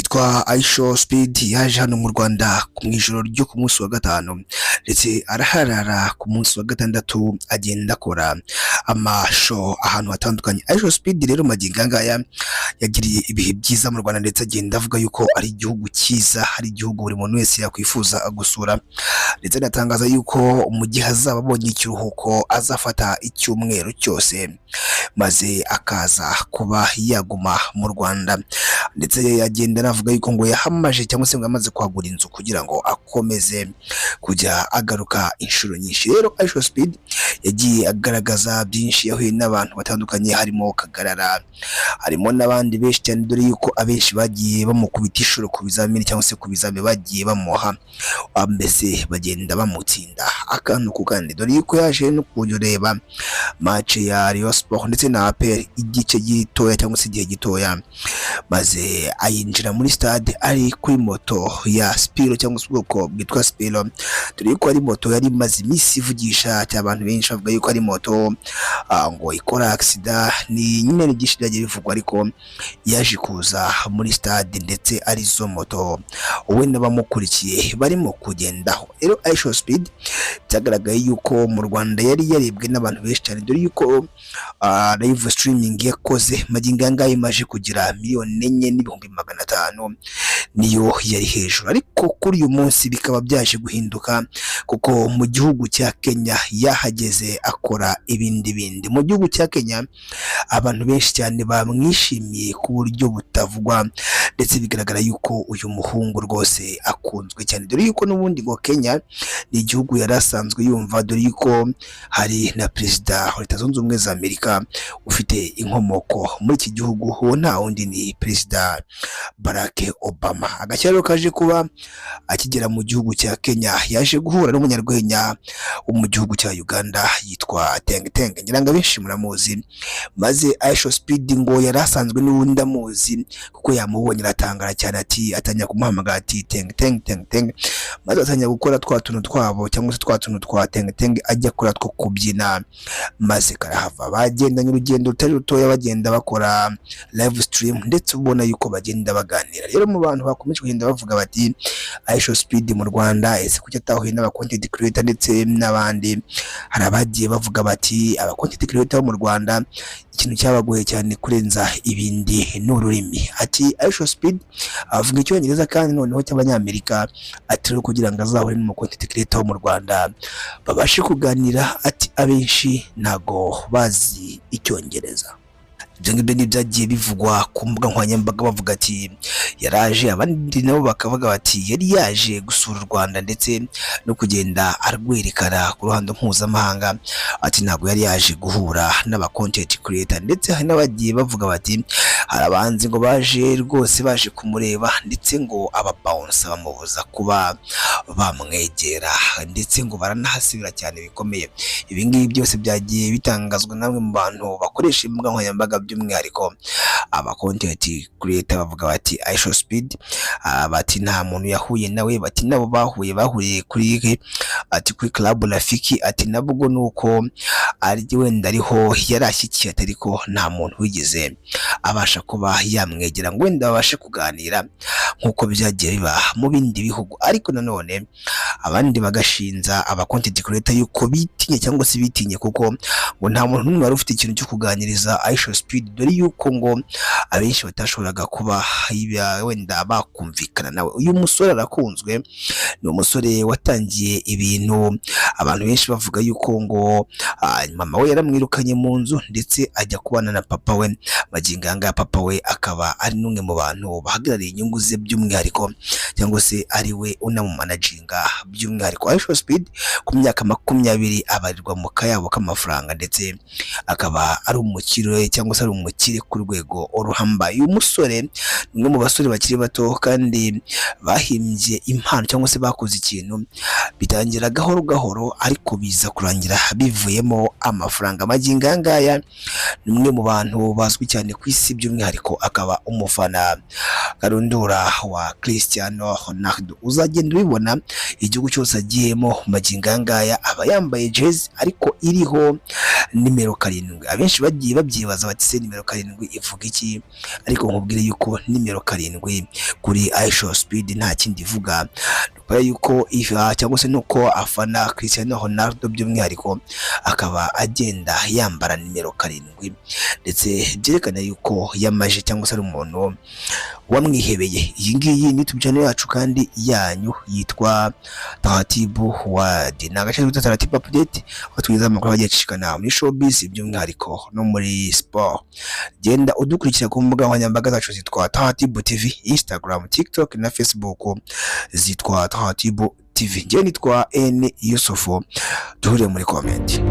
Yitwa Aisho Speed yaje hano mu Rwanda ku ijoro ryo ku munsi wa gatanu ndetse araharara ku munsi wa gatandatu agenda akora amasho ahantu hatandukanye. Aisho Speed rero magingo ngaya yagiriye ibihe byiza mu Rwanda ndetse agenda avuga yuko ari igihugu cyiza, hari igihugu buri muntu wese yakwifuza gusura, ndetse anatangaza yuko mu gihe azaba abonye ikiruhuko azafata icyumweru cyose maze akaza kuba yaguma mu Rwanda, ndetse yagenda anavuga yuko ngo yahamaje cyangwa se ngo yamaze kwagura inzu kugira ngo akomeze kujya agaruka inshuro nyinshi. Rero Aisho Speed yagiye agaragaza byinshi, yahuye n'abantu batandukanye harimo Kagarara, harimo n'abandi benshi cyane, dore yuko abenshi bagiye bamukubita inshuro ku bizamini cyangwa se ku bizami bagiye bamuha, mbese bagenda bamutsinda akantu ku kandi, dore yuko yaje no kureba match ya Rayon Sport ndetse na APR igice gitoya cyangwa se igihe gitoya, maze ayinjira muri stade ari kuri moto ya Spiro cyangwa se ubwoko bwitwa Spiro, dore yuko ari moto yari imaze iminsi ivugisha cy'abantu benshi bavuga yuko ari moto ngo ikora accident, ni nyine byinshi byagiye bivugwa, ariko yaje kuza muri stade ndetse ari zo moto we n'abamukurikiye barimo kugendaho. Rero Aisho Speed byagaragaye yuko mu Rwanda yari yarebwe n'abantu benshi cyane, dore yuko live streaming yakoze magingo ngaya imaje kugira miliyoni 4,500,000 niyo yari hejuru, ariko kuri uyu munsi bikaba byaje guhinduka kuko mu gihugu cya Kenya yahageze akora ibindi. Mu gihugu cya Kenya abantu benshi cyane bamwishimiye ku buryo butavugwa, ndetse bigaragara yuko uyu muhungu rwose akunzwe cyane, dore yuko n'ubundi ngo Kenya ni igihugu yari asanzwe yumva, dore yuko hari na perezida wa Leta Zunze Ubumwe za Amerika ufite inkomoko muri iki gihugu, uwo nta wundi ni perezida Barack Obama. Agashya rero kaje kuba akigera mu gihugu cya Kenya, yaje guhura n'umunyarwenya wo mu gihugu cya Uganda yitwa Teng, ngira ngo benshi muramuzi, maze Aisho Speed ngo yari asanzwe n'ubundi amuzi kuko yamubonye aratangara cyane, ati atanya kumuhamagara ati Teng, maze atanya gukora twa tuntu twabo cyangwa se twa tuntu twa Teng ajya kora two kubyina, maze karahava. Bagendanye urugendo rutari rutoya bagenda bakora live stream, ndetse ubona yuko bagenda baganira. Rero mu bantu bakomeje kugenda bavuga bati Aisho Speed mu Rwanda ese kuki atahuye n'aba content creator ndetse n'abandi, hari abagiye bavuga bati aba content creator bo mu Rwanda ikintu cyabagoye cyane kurenza ibindi n'ururimi. Ati Aisho Speed avuga icyongereza kandi noneho cy'abanyamerika, ati rero kugira ngo azahure n'umu content creator wo mu Rwanda babashe kuganira, ati abenshi ntago bazi icyongereza. Ibyo ngibyo ni byagiye bivugwa ku mbuga nkoranyambaga bavuga ati yaraje, abandi nabo bakavuga bati yari yaje gusura u Rwanda ndetse no kugenda arwerekana ku ruhando mpuzamahanga, ati ntabwo yari yaje guhura n'aba content creator, ndetse hari n'abagiye bavuga bati hari abanzi ngo baje rwose baje kumureba, ndetse ngo aba bounce bamubuza kuba bamwegera, ndetse ngo baranahasibira cyane bikomeye. Ibi ngibi byose byagiye bitangazwa namwe mu bantu bakoresha imbuga nkoranyambaga, by'umwihariko aba content creator bavuga bati Aisho Speed bati nta muntu yahuye nawe, bati nabo bahuriye kuri ati kuri club Rafiki, ati nabwo nuko ari wenda ariho yarashyikiye, ariko nta muntu wigeze abasha kuba yamwegera ngo wenda babashe kuganira nk'uko byagiye biba mu bindi bihugu. Ariko nanone abandi bagashinza aba content creator yuko bitinye cyangwa se bitinye kuko ngo nta muntu n'umwe wari ufite ikintu cyo kuganiriza Aisho Speed, dore yuko ngo abenshi batashoboraga kuba wenda bakumvikana nawe. Uyu musore arakunzwe, ni umusore watangiye ibintu abantu benshi bavuga yuko ngo mama we yaramwirukanye mu nzu ndetse ajya kubana na papa we, magingo ngaya papa we akaba ari n'umwe mu bantu bahagarariye inyungu ze by'umwihariko, cyangwa se ari we unamumanaginga by'umwihariko. Aisho Speed ku myaka 20 abarirwa mu kayabo k'amafaranga, ndetse akaba ari umukire cyangwa se ari umukire ku rwego uruhambaye. Uyu musore ni umwe mu basore bakiri bato kandi bahimbye impano cyangwa se bakoze ikintu bitangira gahoro ariko biza kurangira bivuyemo amafaranga. Magingo ngaya ni umwe mu bantu bazwi cyane ku isi, by'umwihariko akaba umufana karundura wa Cristiano Ronaldo. Uzagenda ubibona igihugu cyose agiyemo magingo aya ngaya aba yambaye jezi ariko iriho nimero 7. Abenshi bagiye babyibaza bati se nimero 7 ivuga iki, ariko nkubwire yuko nimero 7 kuri iShowSpeed nta kindi ivuga yuko cyangwa se nuko afana Cristiano Ronaldo by'umwihariko akaba agenda yambara nimero 7, ndetse byerekana yuko yamaje cyangwa se ari umuntu wamwihebeye. Iyi ngiyi ni YouTube channel yacu kandi yanyu yitwa Taratibu World. Nagace guta Taratibu update watugeza amakuru agiye cishikana muri showbiz by'umwihariko no muri sport. Genda udukurikira ku mbuga nkoranyambaga zacu zitwa Taratibu TV, Instagram, TikTok na Facebook zitwa Taratibu TV. Njye nitwa N Yusufu, duhure muri comment.